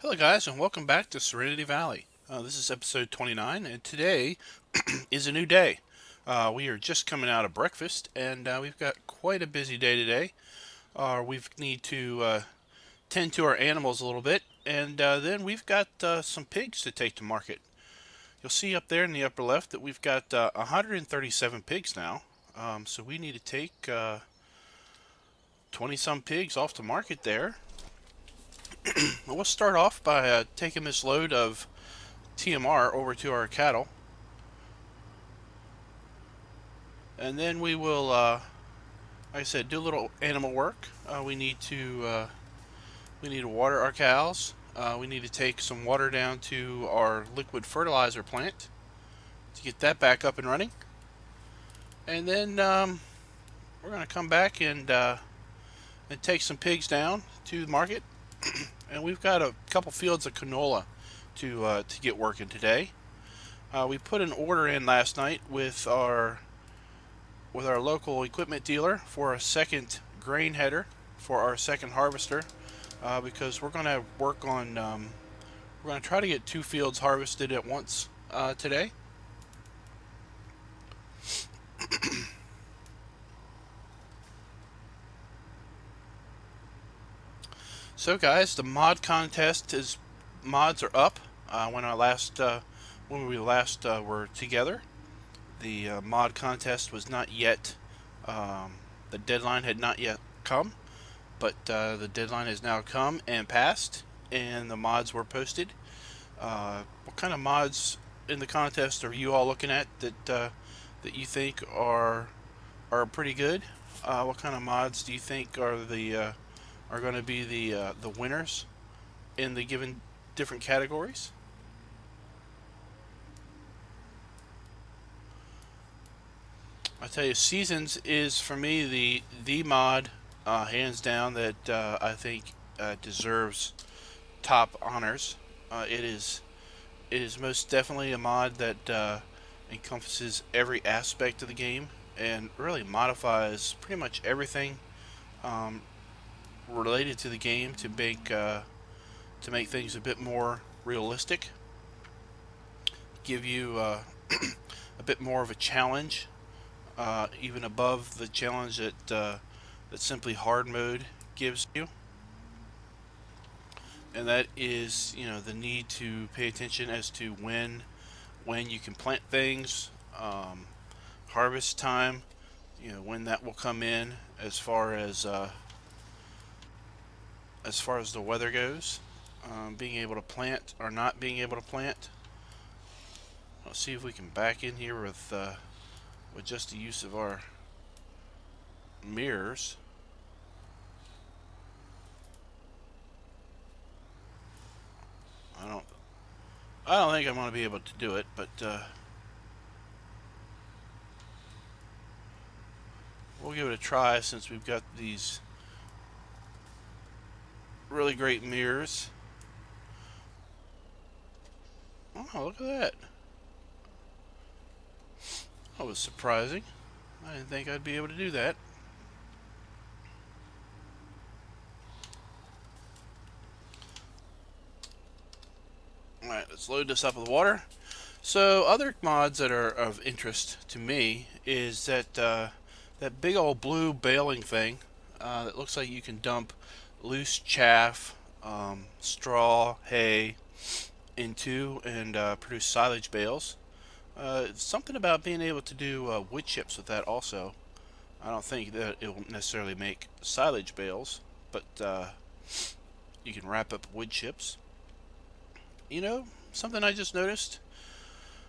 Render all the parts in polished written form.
Hello guys and welcome back to Serenity Valley. This is episode 29 and today is a new day. We are just coming out of breakfast and we've got quite a busy day today. We need to tend to our animals a little bit and then we've got some pigs to take to market. You'll see up there in the upper left that we've got 137 pigs now. So we need to take 20 some pigs off to market there. We'll start off by taking this load of TMR over to our cattle, and then we will, like I said, do a little animal work. We need to water our cows. We need to take some water down to our liquid fertilizer plant to get that back up and running, and then we're going to come back and take some pigs down to the market. And we've got a couple fields of canola to get working today. We put an order in last night with our local equipment dealer for a second grain header for our second harvester, because we're going to work on we're going to try to get 2 fields harvested at once today. So guys, the mod contest mods are up. When we last were together, the mod contest was not yet, the deadline had not yet come, but the deadline has now come and passed, and the mods were posted. What kind of mods in the contest are you all looking at that you think are pretty good? What kind of mods do you think are going to be the winners in the given different categories? I tell you, Seasons is for me the mod, hands down, that I think deserves top honors. It is most definitely a mod that encompasses every aspect of the game and really modifies pretty much everything um, related to the game to make things a bit more realistic, give you a bit more of a challenge, even above the challenge that simply hard mode gives you. And that is, the need to pay attention as to when you can plant things, harvest time, when that will come in, as far as the weather goes, being able to plant or not being able to plant. Let's see if we can back in here with just the use of our mirrors. I don't think I'm going to be able to do it, but we'll give it a try since we've got these really great mirrors. Oh, look at that. That was surprising. I didn't think I'd be able to do that. Alright, let's load this up with water. So, other mods that are of interest to me is that that big old blue baling thing that looks like you can dump loose chaff, straw, hay into and produce silage bales. Something about being able to do wood chips with that also. I don't think that it will necessarily make silage bales, but you can wrap up wood chips. Something I just noticed,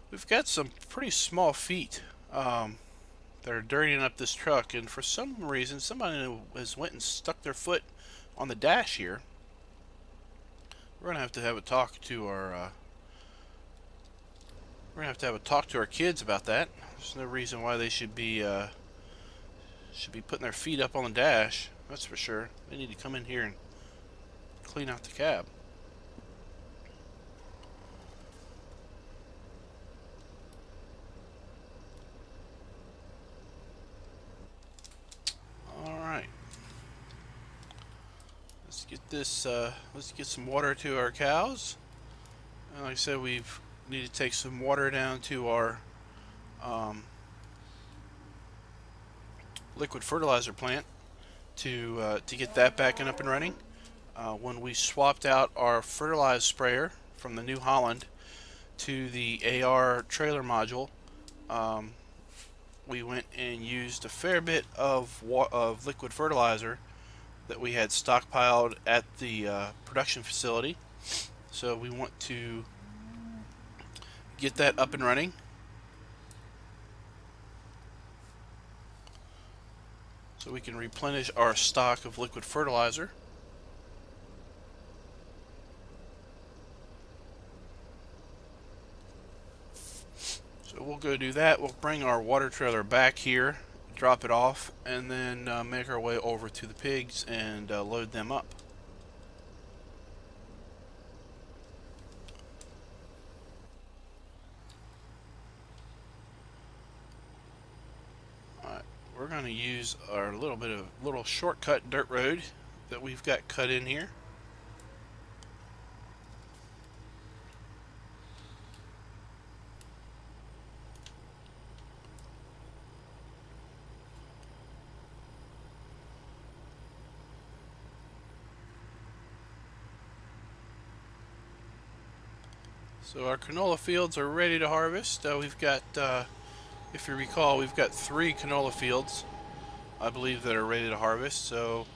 we've got some pretty small feet that are dirtying up this truck, and for some reason somebody has went and stuck their foot on the dash here. We're gonna have to have a talk to our kids about that. There's no reason why they should be putting their feet up on the dash, that's for sure. They need to come in here and clean out the cab. get this. Let's get some water to our cows. And like I said, we need to take some water down to our liquid fertilizer plant to get that back and up and running. When we swapped out our fertilizer sprayer from the New Holland to the AR trailer module, we went and used a fair bit of liquid fertilizer that we had stockpiled at the production facility. So we want to get that up and running. So we can replenish our stock of liquid fertilizer. So we'll go do that. We'll bring our water trailer back here, drop it off, and then make our way over to the pigs and load them up. Alright, we're going to use our little shortcut dirt road that we've got cut in here. So our canola fields are ready to harvest. We've got, if you recall, we've got 3 canola fields, I believe, that are ready to harvest. So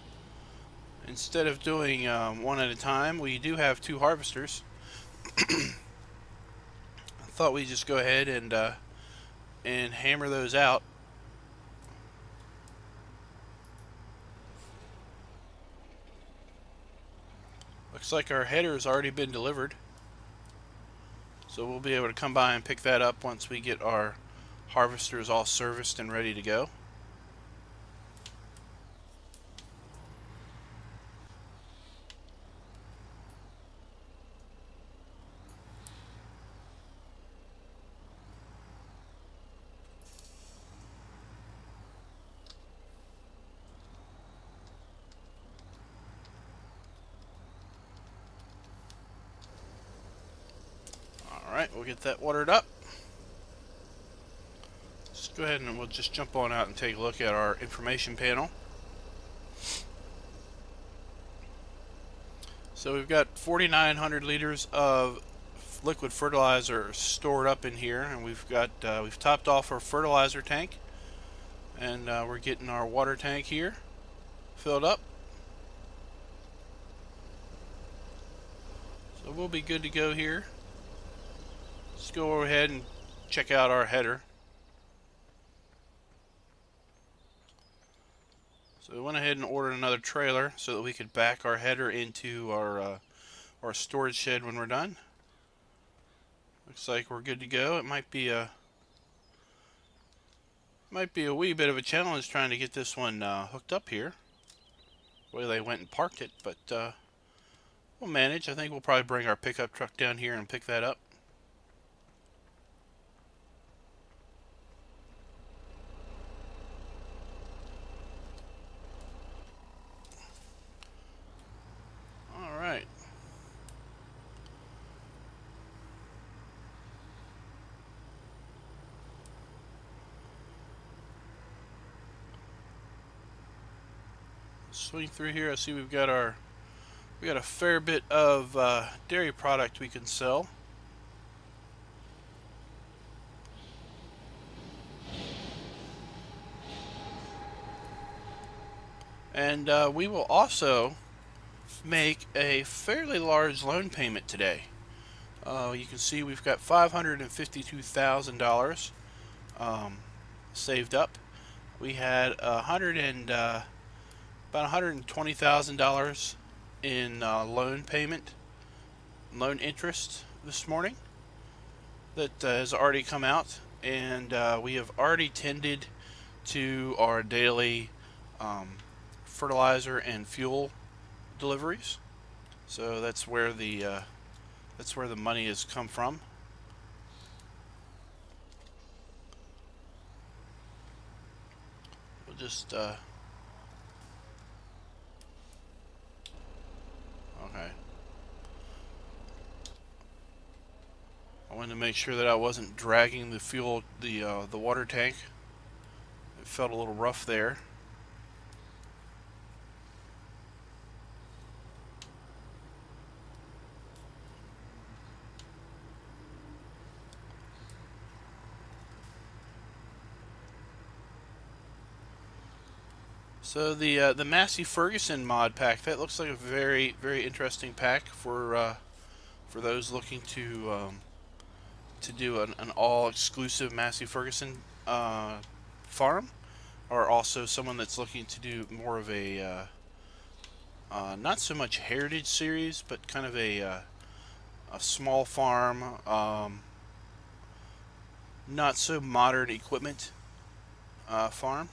instead of doing one at a time, we do have 2 harvesters. I thought we'd just go ahead and hammer those out. Looks like our header has already been delivered. So we'll be able to come by and pick that up once we get our harvesters all serviced and ready to go. Alright, we'll get that watered up. Just go ahead and we'll just jump on out and take a look at our information panel. So we've got 4,900 liters of liquid fertilizer stored up in here, and we've topped off our fertilizer tank, and we're getting our water tank here filled up. So we'll be good to go here. Let's go ahead and check out our header. So we went ahead and ordered another trailer so that we could back our header into our storage shed when we're done. Looks like we're good to go. It might be a wee bit of a challenge trying to get this one hooked up here, the way they went and parked it, but we'll manage. I think we'll probably bring our pickup truck down here and pick that up. Alright. Swing through here. I see we got a fair bit of dairy product we can sell. And we will also make a fairly large loan payment today. You can see we've got $552,000 saved up. We had about $120,000 in loan interest this morning that has already come out, and we have already tended to our daily fertilizer and fuel deliveries. So that's where the money has come from. We'll just Wanted to make sure that I wasn't dragging the fuel, the water tank. It felt a little rough there. So the Massey Ferguson mod pack, that looks like a very interesting pack for those looking to do an all exclusive Massey Ferguson farm, or also someone that's looking to do more of a not so much heritage series, but kind of a small farm, not so modern equipment farm.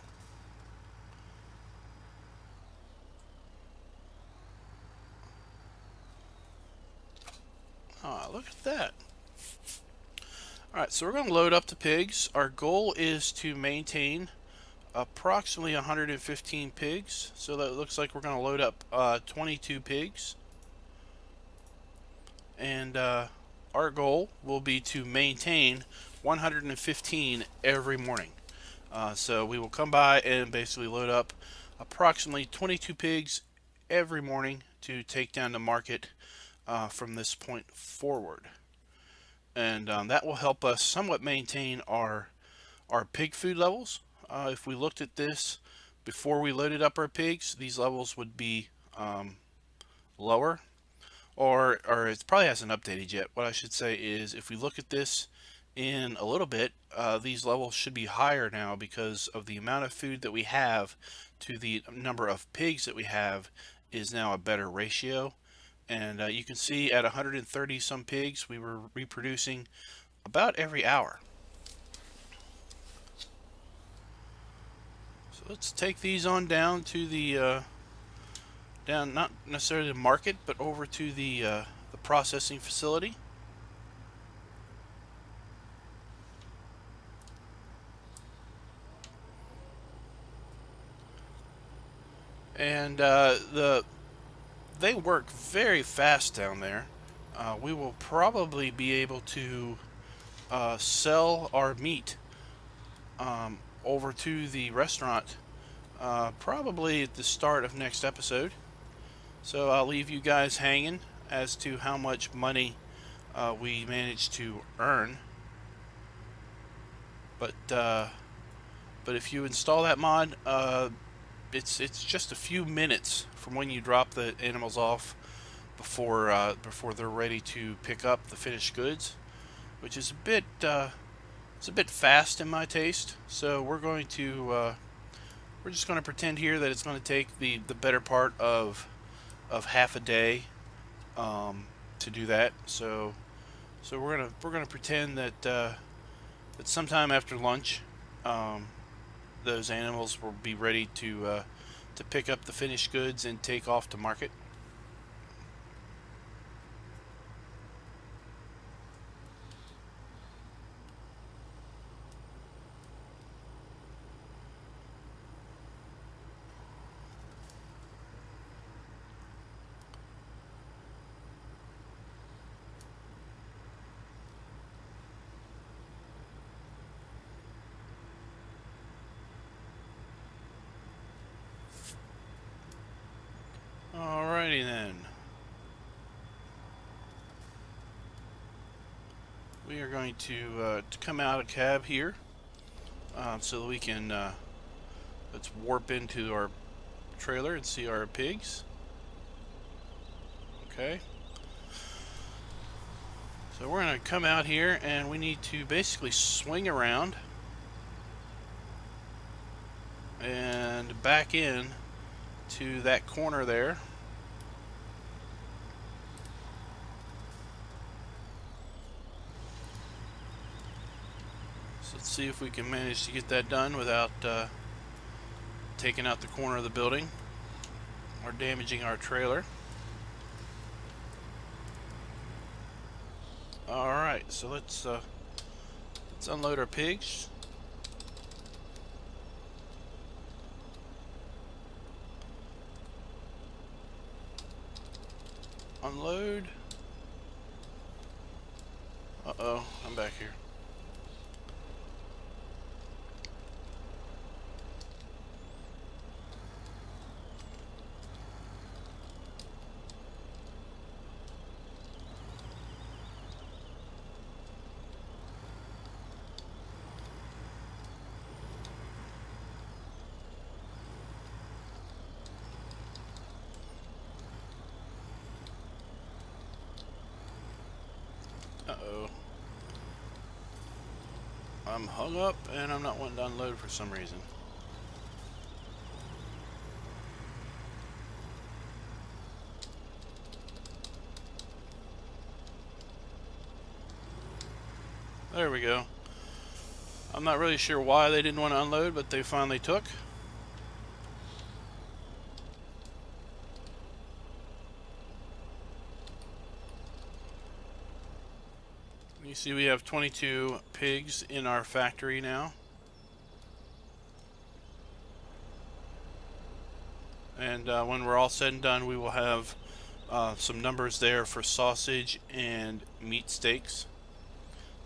Ah, look at that. Alright, so we're going to load up the pigs. Our goal is to maintain approximately 115 pigs. So that looks like we're going to load up 22 pigs. And our goal will be to maintain 115 every morning. So we will come by and basically load up approximately 22 pigs every morning to take down the market from this point forward. And that will help us somewhat maintain our pig food levels. If we looked at this before we loaded up our pigs, these levels would be lower, or it probably hasn't updated yet. What I should say is, if we look at this in a little bit, these levels should be higher now because of the amount of food that we have to the number of pigs that we have is now a better ratio. And you can see at 130 some pigs, we were reproducing about every hour. So let's take these on down to the down, not necessarily the market, but over to the processing facility. And they work very fast down there. We will probably be able to sell our meat over to the restaurant probably at the start of next episode. So I'll leave you guys hanging as to how much money we managed to earn. But if you install that mod, it's just a few minutes from when you drop the animals off before they're ready to pick up the finished goods, which is a bit it's a bit fast in my taste. So we're just going to pretend here that it's going to take the better part of half a day to do that. So we're gonna pretend that that sometime after lunch, those animals will be ready to pick up the finished goods and take off to market. Alrighty then. We are going to come out of cab here so that we can let's warp into our trailer and see our pigs. Okay. So we're going to come out here and we need to basically swing around and back in to that corner there. So let's see if we can manage to get that done without taking out the corner of the building or damaging our trailer. Alright, so let's unload our pigs. Unload. Uh-oh, I'm back here. Uh-oh. I'm hung up and I'm not wanting to unload for some reason. There we go. I'm not really sure why they didn't want to unload, but they finally took. You see we have 22 pigs in our factory now. And when we're all said and done, we will have some numbers there for sausage and meat steaks.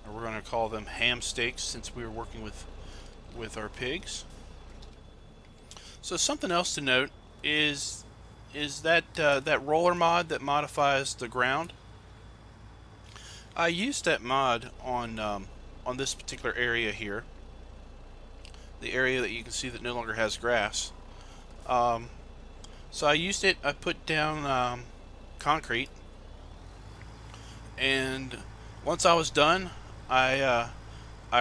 Or we're going to call them ham steaks since we were working with our pigs. So something else to note is that that roller mod that modifies the ground. I used that mod on this particular area here, the area that you can see that no longer has grass. So I used it. I put down concrete, and once I was done, I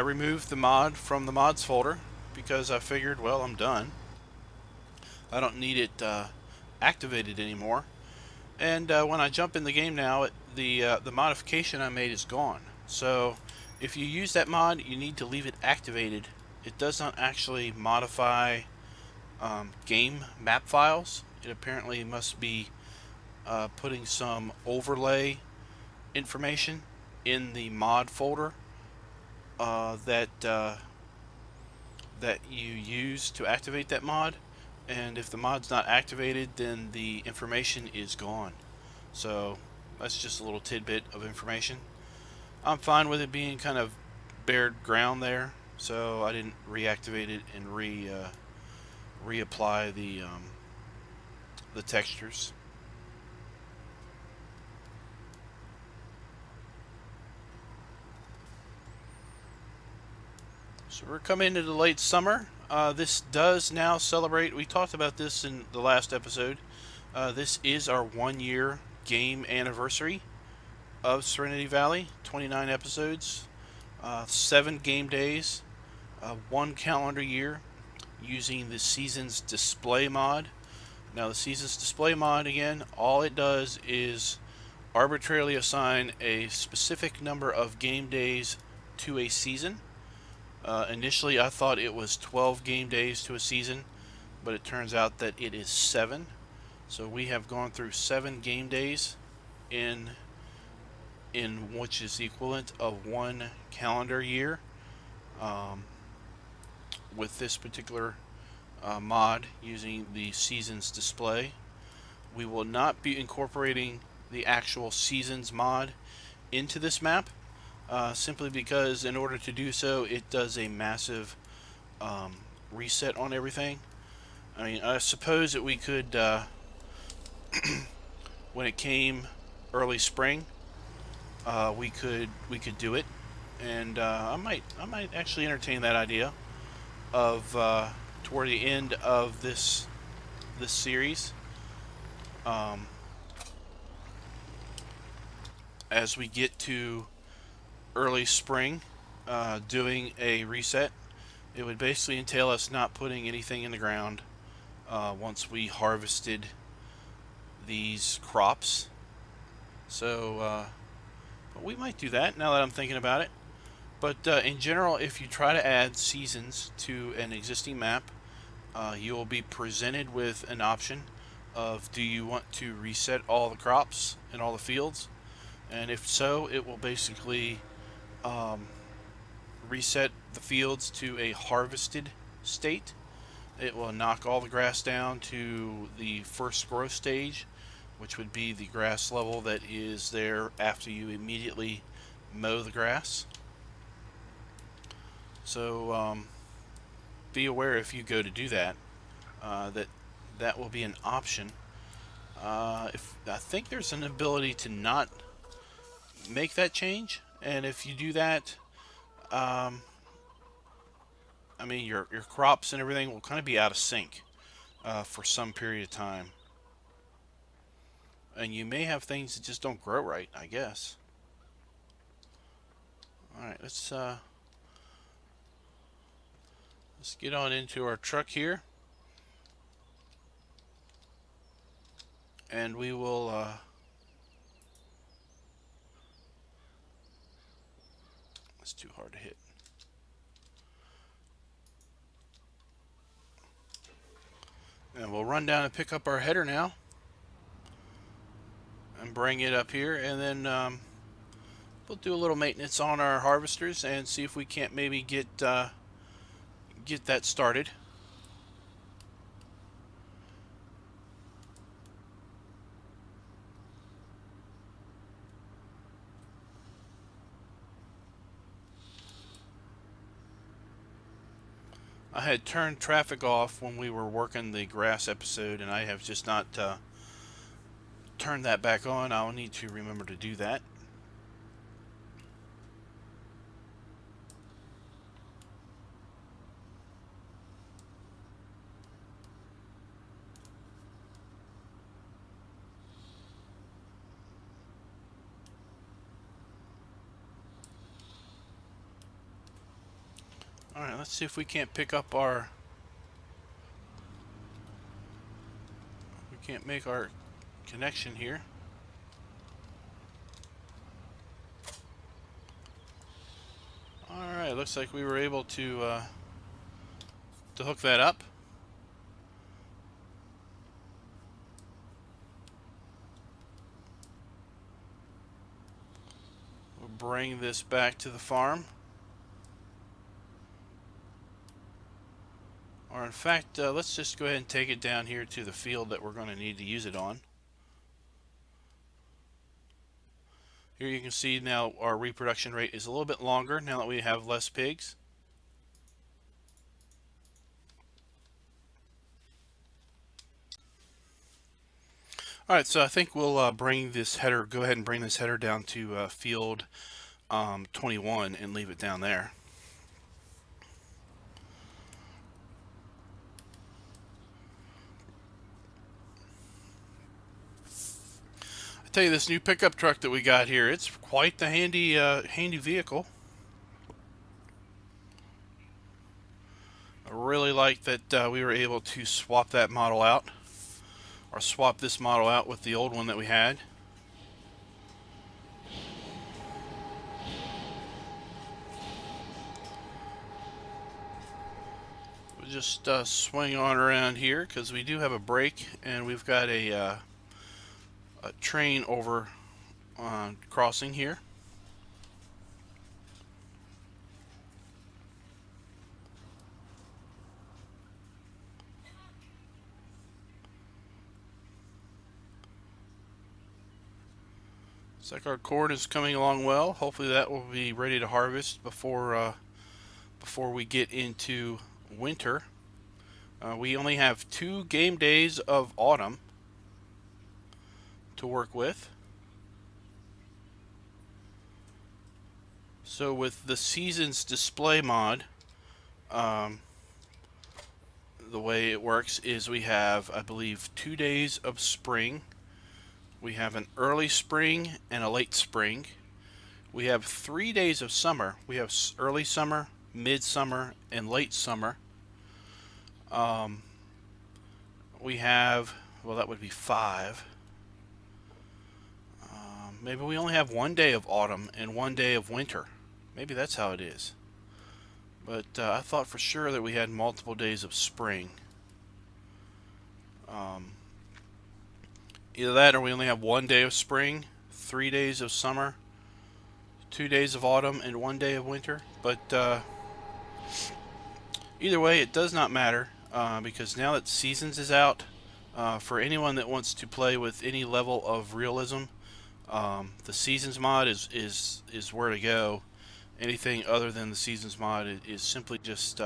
removed the mod from the mods folder because I figured, well, I'm done. I don't need it activated anymore. And when I jump in the game now, the modification I made is gone. So if you use that mod, you need to leave it activated. It does not actually modify game map files. It apparently must be putting some overlay information in the mod folder that you use to activate that mod. And if the mod's not activated, then the information is gone. So that's just a little tidbit of information. I'm fine with it being kind of bared ground there, so I didn't reactivate it and reapply the textures. So we're coming into the late summer. This does now celebrate, we talked about this in the last episode, this is our 1-year game anniversary of Serenity Valley. 29 episodes, 7 game days, 1 calendar year, using the Seasons Display mod. Now the Seasons Display mod, again, all it does is arbitrarily assign a specific number of game days to a season. Initially I thought it was 12 game days to a season, but it turns out that it is 7. So we have gone through 7 game days in which is the equivalent of 1 calendar year with this particular mod using the Seasons Display. We will not be incorporating the actual Seasons mod into this map. Simply because in order to do so, it does a massive reset on everything. I mean, I suppose that we could, when it came early spring, we could do it, and I might actually entertain that idea of toward the end of this series, as we get to early spring, doing a reset. It would basically entail us not putting anything in the ground once we harvested these crops. So but we might do that now that I'm thinking about it. But in general, if you try to add seasons to an existing map, you will be presented with an option of, do you want to reset all the crops in all the fields? And if so, it will basically reset the fields to a harvested state. It will knock all the grass down to the first growth stage, which would be the grass level that is there after you immediately mow the grass. So be aware if you go to do that, that will be an option. If I think there's an ability to not make that change, and if you do that, I mean your crops and everything will kind of be out of sync for some period of time, and you may have things that just don't grow right, I guess. All right, let's get on into our truck here, and we will it's too hard to hit. And we'll run down and pick up our header now and bring it up here, and then we'll do a little maintenance on our harvesters and see if we can't maybe get that started. I had turned traffic off when we were working the grass episode, and I have just not turned that back on. I'll need to remember to do that. Alright, let's see if we can't pick up our... We can't make our connection here. Alright, looks like we were able to hook that up. We'll bring this back to the farm. Or in fact, let's just go ahead and take it down here to the field that we're going to need to use it on. Here you can see now our reproduction rate is a little bit longer now that we have less pigs. Alright, so I think we'll bring this header, go ahead and bring this header down to field 21 and leave it down there. Tell you, this new pickup truck that we got here, it's quite the handy vehicle. I really like that we were able to swap that model out, or swap this model out with the old one that we had. We'll just swing on around here because we do have a brake, and we've got a train over crossing here. Looks like our corn is coming along well. Hopefully that will be ready to harvest before we get into winter. We only have 2 game days of autumn to work with. So with the seasons display mod, the way it works is we have, I believe, 2 days of spring. We have an early spring and a late spring. We have 3 days of summer. We have early summer, midsummer, and late summer. We have, well, that would be 5. Maybe we only have 1 day of autumn and 1 day of winter. Maybe that's how it is. But I thought for sure that we had multiple days of spring. Either that or we only have 1 day of spring, 3 days of summer, 2 days of autumn, and 1 day of winter. But either way, it does not matter because now that Seasons is out, for anyone that wants to play with any level of realism, The seasons mod is where to go. Anything other than the seasons mod is simply just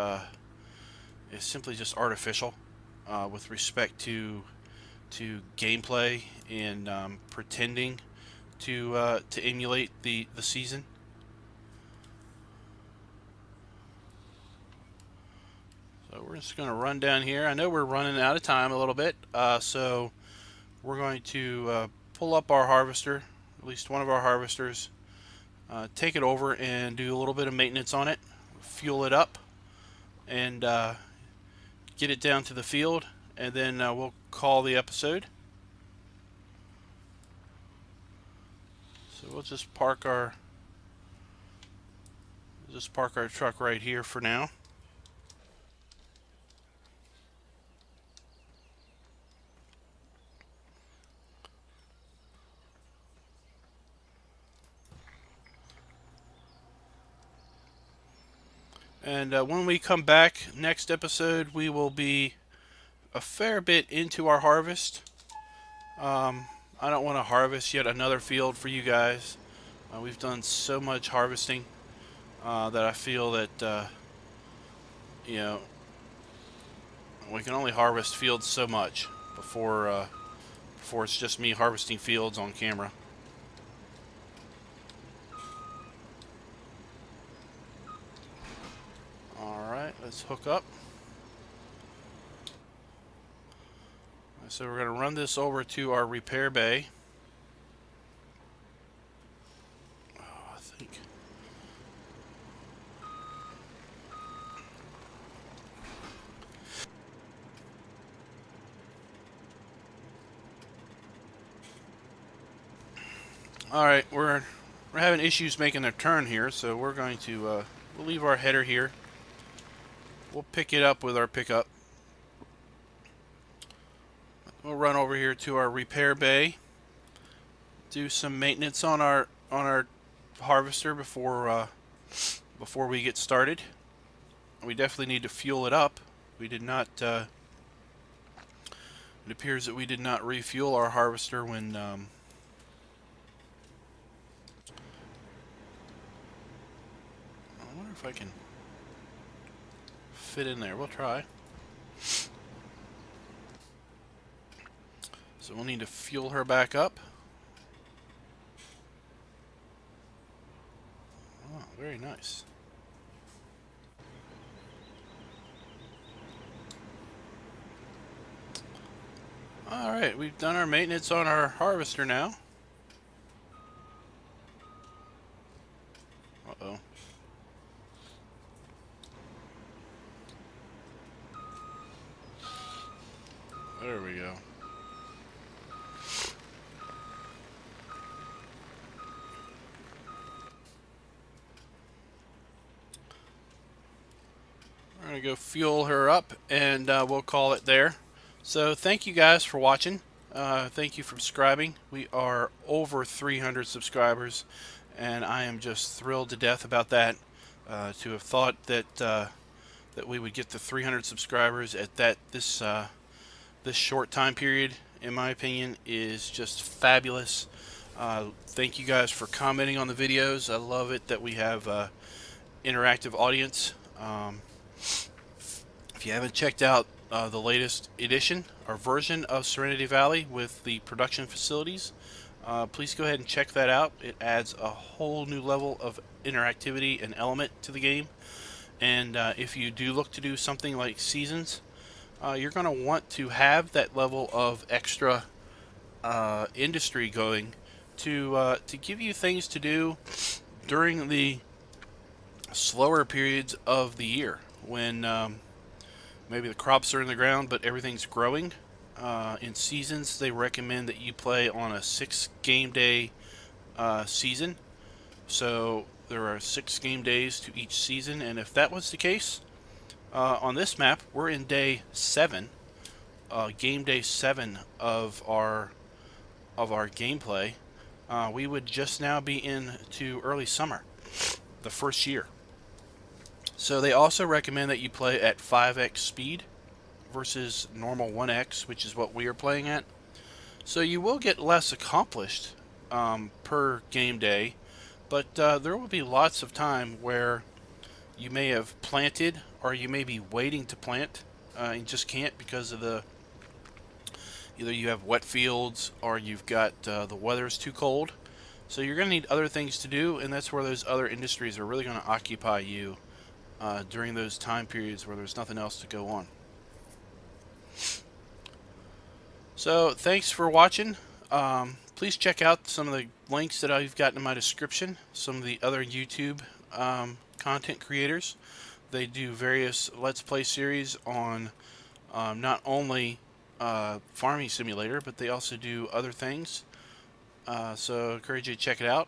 artificial with respect to gameplay and pretending to emulate the season. So we're just going to run down here. I know we're running out of time a little bit, so we're going to pull up our harvester, at least one of our harvesters, take it over and do a little bit of maintenance on it, fuel it up, and get it down to the field, and then we'll call the episode. So we'll just park our truck right here for now. And when we come back next episode, we will be a fair bit into our harvest. I don't want to harvest yet another field for you guys. We've done so much harvesting that I feel that you know, we can only harvest fields so much before it's just me harvesting fields on camera. Let's hook up. So we're going to run this over to our repair bay. I think. All right, we're having issues making a turn here, so we're going to we'll leave our header here. We'll pick it up with our pickup. We'll run over here to our repair bay, do some maintenance on our harvester before we get started. We definitely need to fuel it up. We did not. It appears that we did not refuel our harvester when. I wonder if I can fit in there. We'll try. So we'll need to fuel her back up. Oh, very nice. Alright, we've done our maintenance on our harvester now. Uh-oh. There we go. We're going to go fuel her up, and we'll call it there. So thank you guys for watching. Thank you for subscribing. We are over 300 subscribers, and I am just thrilled to death about that. To have thought that that we would get to 300 subscribers at this short time period, in my opinion, is just fabulous. Thank you guys for commenting on the videos. I love it that we have interactive audience. If you haven't checked out the latest edition or version of Serenity Valley with the production facilities, please go ahead and check that out. It adds a whole new level of interactivity and element to the game. And if you do look to do something like seasons, you're going to want to have that level of extra industry going to give you things to do during the slower periods of the year when maybe the crops are in the ground but everything's growing. In seasons, they recommend that you play on a 6 game day season. So there are 6 game days to each season, and if that was the case, on this map, we're in day 7, game day 7 of our gameplay. We would just now be into early summer, the first year. So they also recommend that you play at 5x speed versus normal 1x, which is what we are playing at. So you will get less accomplished per game day, but there will be lots of time where you may have planted or you may be waiting to plant and just can't because of either you have wet fields or you've got the weather is too cold. So you're going to need other things to do, and that's where those other industries are really going to occupy you during those time periods where there's nothing else to go on. So thanks for watching. Please check out some of the links that I've got in my description. Some of the other YouTube content creators. They do various Let's Play series on not only Farming Simulator, but they also do other things. So I encourage you to check it out.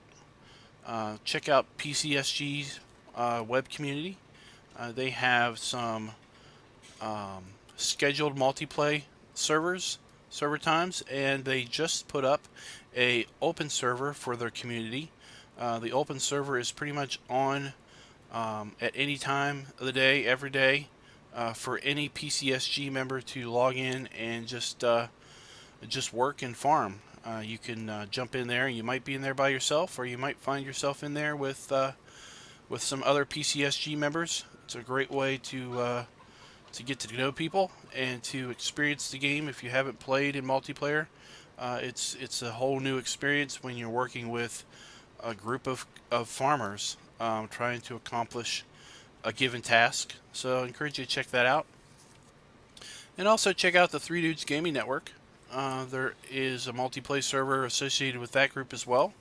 Check out PCSG's web community. They have some scheduled multiplayer server times, and they just put up a open server for their community. The open server is pretty much on at any time of the day, every day, for any PCSG member to log in and just work and farm. You can jump in there, and you might be in there by yourself, or you might find yourself in there with some other PCSG members. It's a great way to get to know people and to experience the game if you haven't played in multiplayer. It's a whole new experience when you're working with a group of farmers trying to accomplish a given task. So I encourage you to check that out. And also check out the Three Dudes Gaming Network. There is a multiplayer server associated with that group as well.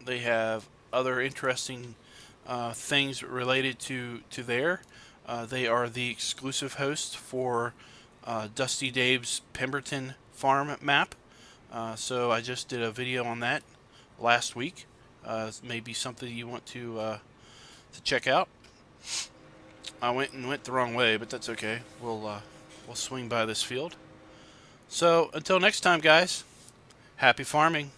They have other interesting things related to there. They are the exclusive host for Dusty Dave's Pemberton Farm map. So I just did a video on that last week. Maybe something you want to check out. I went the wrong way, but that's okay. We'll swing by this field. So until next time, guys, happy farming.